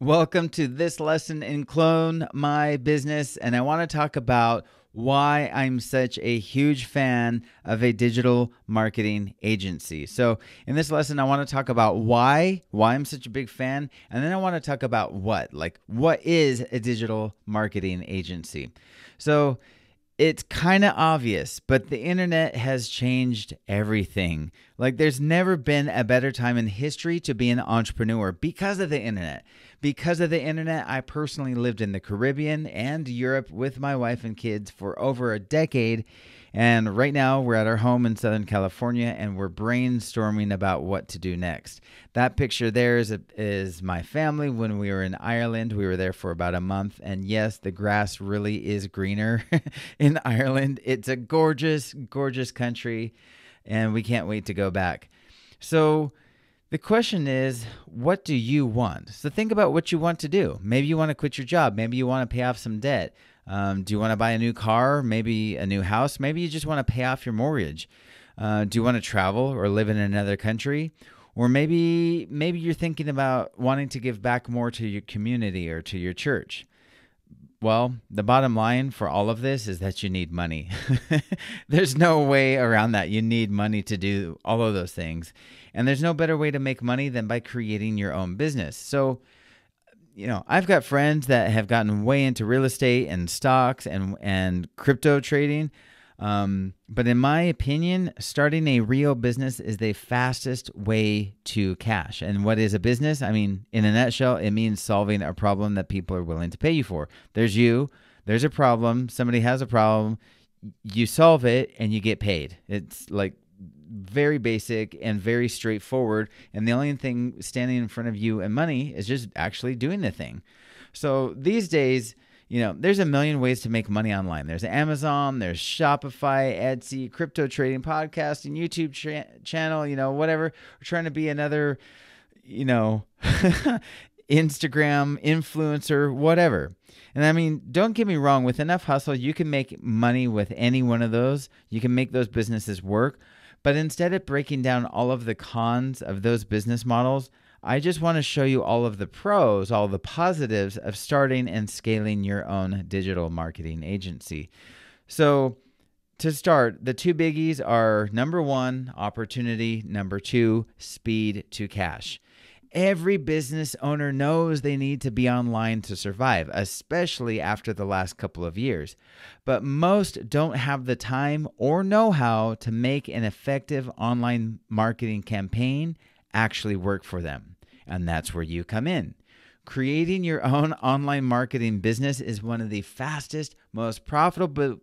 Welcome to this lesson in Clone My Business, and I want to talk about why I'm such a huge fan of a digital marketing agency. So in this lesson, I want to talk about why I'm such a big fan, and then I want to talk about what is a digital marketing agency. So it's kind of obvious, but the internet has changed everything. Like, there's never been a better time in history to be an entrepreneur because of the internet. Because of the internet, I personally lived in the Caribbean and Europe with my wife and kids for over a decade. And right now, we're at our home in Southern California, and we're brainstorming about what to do next. That picture there is my family when we were in Ireland. We were there for about a month. And yes, the grass really is greener in Ireland. It's a gorgeous, gorgeous country, and we can't wait to go back. So the question is, what do you want? So think about what you want to do. Maybe you want to quit your job. Maybe you want to pay off some debt. Do you want to buy a new car? Maybe a new house? Maybe you just want to pay off your mortgage. Do you want to travel or live in another country? Or maybe you're thinking about wanting to give back more to your community or to your church. Well, the bottom line for all of this is that you need money. There's no way around that. You need money to do all of those things. And there's no better way to make money than by creating your own business. So, I've got friends that have gotten way into real estate and stocks and crypto trading. But in my opinion, starting a real business is the fastest way to cash. And what is a business? I mean, in a nutshell, it means solving a problem that people are willing to pay you for. There's a problem, somebody has a problem, you solve it and you get paid. It's like very basic and very straightforward. And the only thing standing in front of you and money is just actually doing the thing. So these days, there's a million ways to make money online. There's Amazon, there's Shopify, Etsy, crypto trading, podcasting, YouTube channel, whatever. We're trying to be another, Instagram influencer, whatever. And I mean, don't get me wrong, with enough hustle, you can make money with any one of those. You can make those businesses work. But instead of breaking down all of the cons of those business models, I just want to show you all of the pros, all the positives of starting and scaling your own digital marketing agency. So to start, the two biggies are number one, opportunity. Number two, speed to cash. Every business owner knows they need to be online to survive, especially after the last couple of years. But most don't have the time or know-how to make an effective online marketing campaign actually work for them. And that's where you come in. Creating your own online marketing business is one of the fastest, most profitable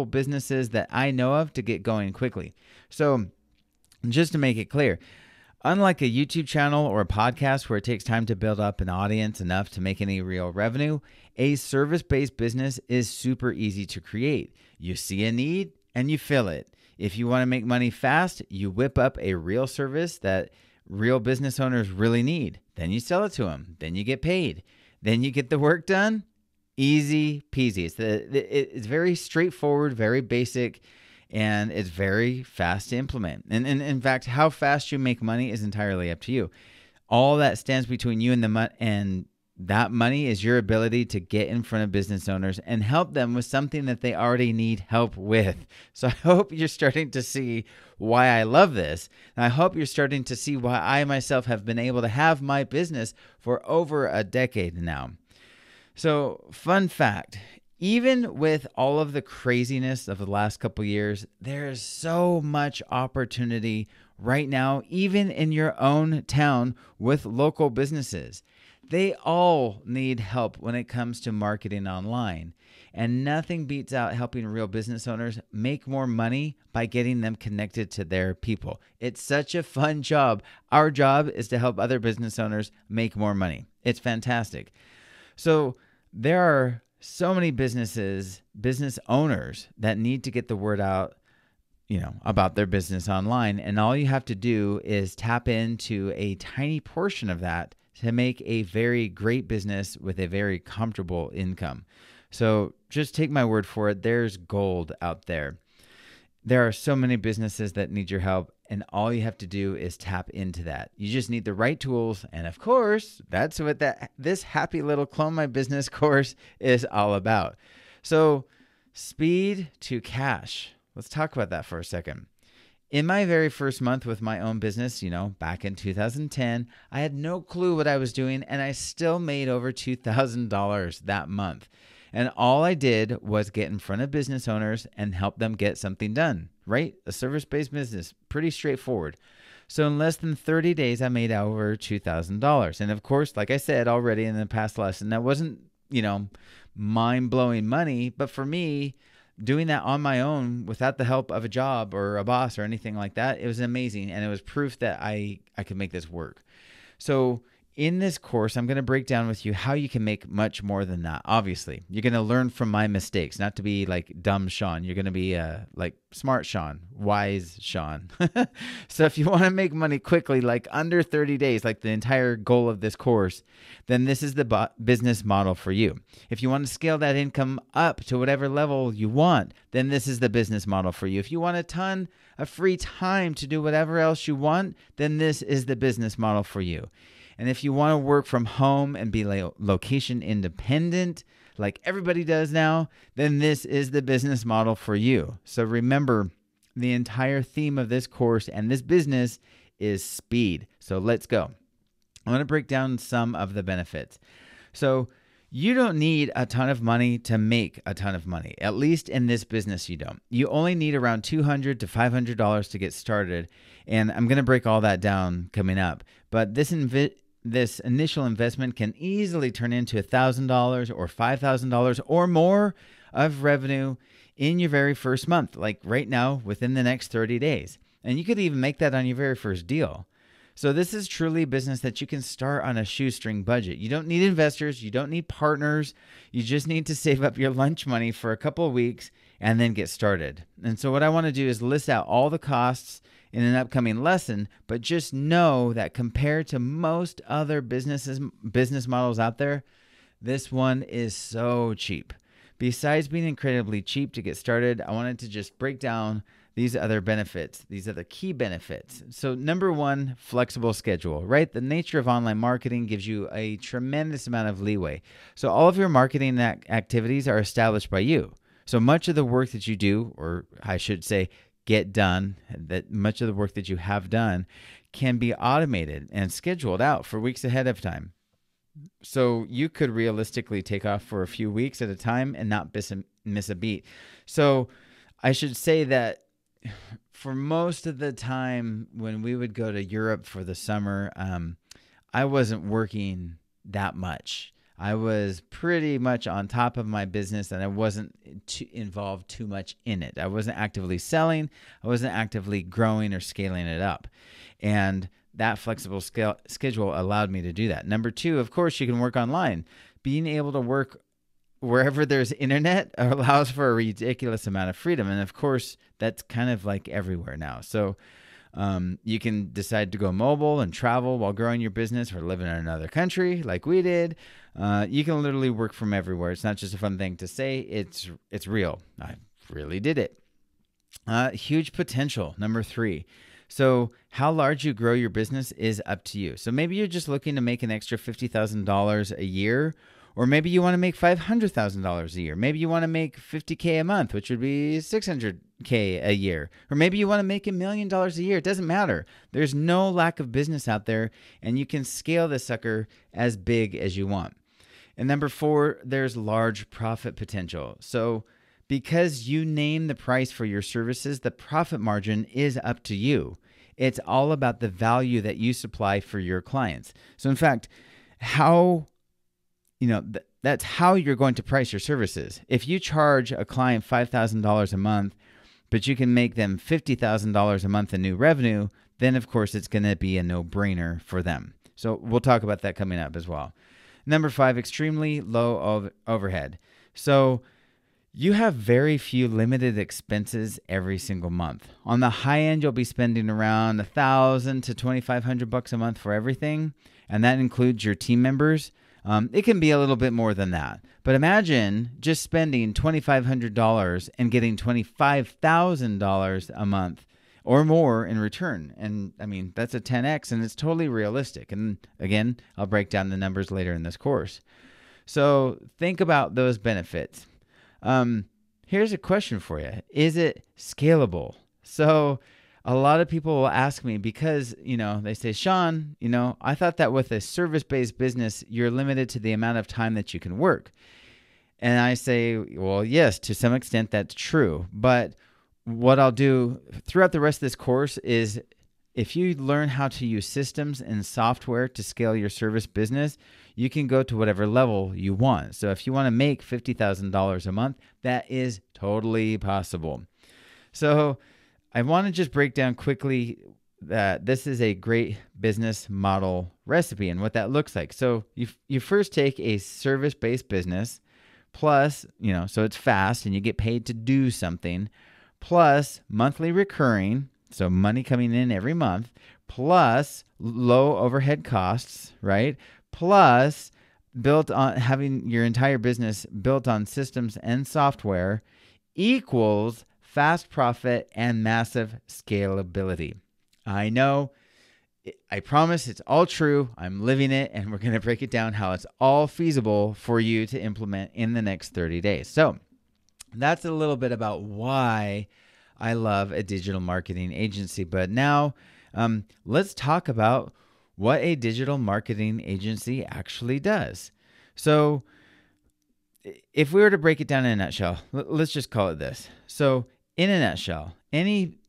businesses that I know of to get going quickly. So just to make it clear, unlike a YouTube channel or a podcast where it takes time to build up an audience enough to make any real revenue, a service-based business is super easy to create. You see a need and you fill it. If you want to make money fast, you whip up a real service that real business owners really need. Then you sell it to them. Then you get paid. Then you get the work done. Easy peasy. It's very straightforward, very basic, and it's very fast to implement. And in fact, how fast you make money is entirely up to you. All that stands between you and that money is your ability to get in front of business owners and help them with something that they already need help with. So I hope you're starting to see why I love this. And I hope you're starting to see why I myself have been able to have my business for over a decade now. So, fun fact, even with all of the craziness of the last couple of years, there is so much opportunity right now, even in your own town with local businesses. They all need help when it comes to marketing online. And nothing beats out helping real business owners make more money by getting them connected to their people. It's such a fun job. Our job is to help other business owners make more money. It's fantastic. So there are so many business owners that need to get the word out, about their business online. And all you have to do is tap into a tiny portion of that to make a very great business with a very comfortable income. So just take my word for it. There's gold out there. there are so many businesses that need your help, and all you have to do is tap into that. You just need the right tools, and of course, that's what this happy little Clone My Business course is all about. So, speed to cash. Let's talk about that for a second. In my very first month with my own business, back in 2010, I had no clue what I was doing, and I still made over $2,000 that month. And all I did was get in front of business owners and help them get something done, right? A service-based business, pretty straightforward. So in less than 30 days, I made over $2,000. And of course, like I said already in the past lesson, that wasn't, mind-blowing money. But for me, doing that on my own without the help of a job or a boss or anything like that, it was amazing. And it was proof that I could make this work. So in this course, I'm going to break down with you how you can make much more than that. Obviously, you're going to learn from my mistakes, not to be like dumb Sean. You're going to be like smart Sean, wise Sean. So if you want to make money quickly, like under 30 days, like the entire goal of this course, then this is the business model for you. If you want to scale that income up to whatever level you want, then this is the business model for you. If you want a ton of free time to do whatever else you want, then this is the business model for you. And if you want to work from home and be location independent, like everybody does now, then this is the business model for you. So remember, the entire theme of this course and this business is speed. So let's go. I want to break down some of the benefits. So you don't need a ton of money to make a ton of money. At least in this business, you don't. You only need around $200 to $500 to get started. And I'm going to break all that down coming up. But this initial investment can easily turn into $1,000 or $5,000 or more of revenue in your very first month, like right now within the next 30 days. And you could even make that on your very first deal. So this is truly a business that you can start on a shoestring budget. You don't need investors. You don't need partners. You just need to save up your lunch money for a couple of weeks and then get started. And so what I want to do is list out all the costs in an upcoming lesson, but just know that compared to most other business models out there, this one is so cheap. Besides being incredibly cheap to get started, I wanted to just break down these other benefits, these other key benefits. So number one, flexible schedule, right? The nature of online marketing gives you a tremendous amount of leeway. So all of your marketing activities are established by you. So much of the work that you do, or I should say, get done, that much of the work that you have done can be automated and scheduled out for weeks ahead of time. So you could realistically take off for a few weeks at a time and not miss a beat. So I should say that for most of the time when we would go to Europe for the summer, I wasn't working that much. I was pretty much on top of my business and I wasn't involved too much in it. I wasn't actively selling. I wasn't actively growing or scaling it up. And that flexible schedule allowed me to do that. Number two, of course, you can work online. Being able to work wherever there's internet allows for a ridiculous amount of freedom. And of course, that's kind of like everywhere now. So you can decide to go mobile and travel while growing your business or live in another country like we did. You can literally work from everywhere. It's not just a fun thing to say. It's real. I really did it. Huge potential. Number three. So how large you grow your business is up to you. So maybe you're just looking to make an extra $50,000 a year, or maybe you want to make $500,000 a year. Maybe you want to make $50K a month, which would be $600K a year. Or maybe you want to make $1 million a year. It doesn't matter. There's no lack of business out there, and you can scale this sucker as big as you want. And number four, there's large profit potential. So because you name the price for your services, the profit margin is up to you. It's all about the value that you supply for your clients. So in fact, that's how you're going to price your services. If you charge a client $5,000 a month, but you can make them $50,000 a month in new revenue, then of course it's going to be a no-brainer for them. So we'll talk about that coming up as well. Number five, extremely low overhead. So you have very few limited expenses every single month. On the high end, you'll be spending around $1,000 to $2,500 a month for everything, and that includes your team members. It can be a little bit more than that. But imagine just spending $2,500 and getting $25,000 a month or more in return. And I mean, that's a 10x, and it's totally realistic. And again, I'll break down the numbers later in this course. So think about those benefits. Here's a question for you. Is it scalable? So a lot of people will ask me because, they say, Sean, I thought that with a service-based business, you're limited to the amount of time that you can work. And I say, well, yes, to some extent that's true. But what I'll do throughout the rest of this course is if you learn how to use systems and software to scale your service business, you can go to whatever level you want. So if you want to make $50,000 a month, that is totally possible. So I want to just break down quickly that this is a great business model recipe and what that looks like. So you first take a service-based business plus, so it's fast and you get paid to do something, plus monthly recurring, so money coming in every month, plus low overhead costs, right? Plus built on having your entire business built on systems and software equals fast profit and massive scalability. I know, I promise it's all true. I'm living it, and we're going to break it down how it's all feasible for you to implement in the next 30 days. So that's a little bit about why I love a digital marketing agency. But now let's talk about what a digital marketing agency actually does. So if we were to break it down in a nutshell, let's just call it this. So in a nutshell, any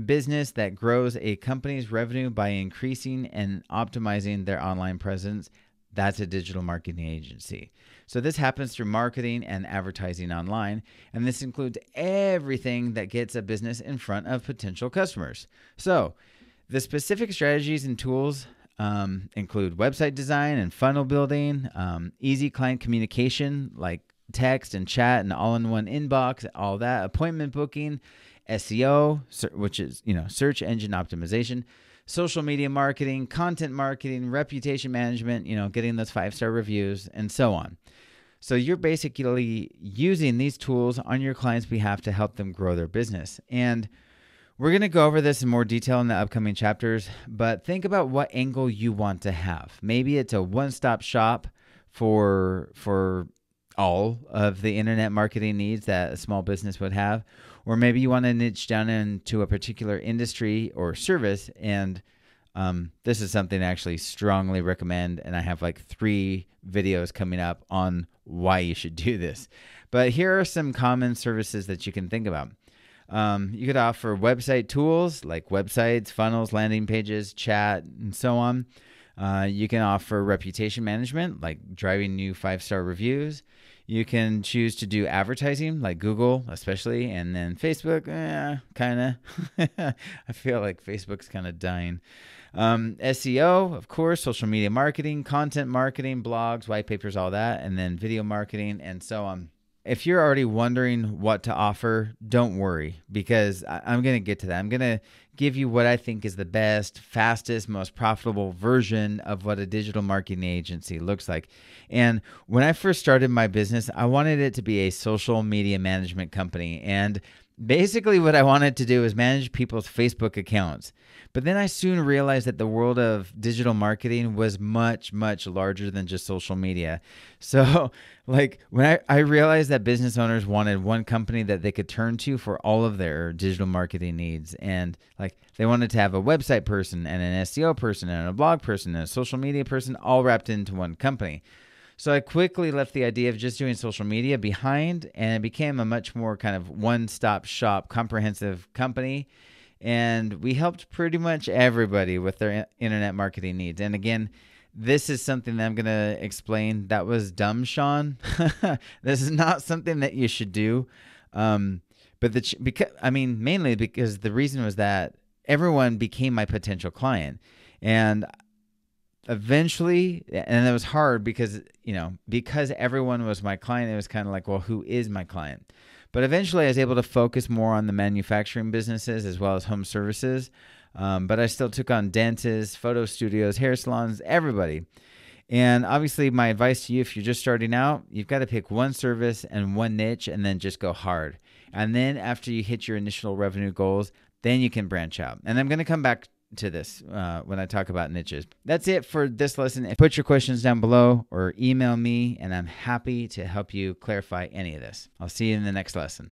business that grows a company's revenue by increasing and optimizing their online presence, that's a digital marketing agency. So this happens through marketing and advertising online, and this includes everything that gets a business in front of potential customers. So the specific strategies and tools include website design and funnel building, easy client communication like text and chat and all-in-one inbox, all that, appointment booking, SEO, which is, search engine optimization, social media marketing, content marketing, reputation management, getting those 5-star reviews, and so on. So you're basically using these tools on your client's behalf to help them grow their business. And we're going to go over this in more detail in the upcoming chapters, but think about what angle you want to have. Maybe it's a one-stop shop for all of the internet marketing needs that a small business would have. Or maybe you want to niche down into a particular industry or service. And this is something I actually strongly recommend. And I have like 3 videos coming up on why you should do this. But here are some common services that you can think about. You could offer website tools like websites, funnels, landing pages, chat, and so on. You can offer reputation management like driving new 5-star reviews. You can choose to do advertising like Google, especially, and then Facebook, kind of. I feel like Facebook's kind of dying. SEO, of course, social media marketing, content marketing, blogs, white papers, all that, and then video marketing and so on. If you're already wondering what to offer, don't worry, because I'm going to get to that. I'm going to give you what I think is the best, fastest, most profitable version of what a digital marketing agency looks like. And when I first started my business, I wanted it to be a social media management company. And basically what I wanted to do is manage people's Facebook accounts. But then I soon realized that the world of digital marketing was much, much larger than just social media. So when I realized that business owners wanted one company that they could turn to for all of their digital marketing needs. And they wanted to have a website person and an SEO person and a blog person and a social media person all wrapped into one company. So I quickly left the idea of just doing social media behind, and it became a much more kind of one-stop shop, comprehensive company. And we helped pretty much everybody with their internet marketing needs. And again, this is something that I'm going to explain. That was dumb, Sean. This is not something that you should do. Mainly because the reason was that everyone became my potential client. And eventually, and it was hard because everyone was my client, it was kind of like, well, who is my client? But eventually I was able to focus more on the manufacturing businesses as well as home services. But I still took on dentists, photo studios, hair salons, everybody. And obviously, my advice to you, if you're just starting out, you've got to pick one service and one niche and then just go hard. And then after you hit your initial revenue goals, then you can branch out. And I'm going to come back to this when I talk about niches. That's it for this lesson. Put your questions down below or email me, and I'm happy to help you clarify any of this. I'll see you in the next lesson.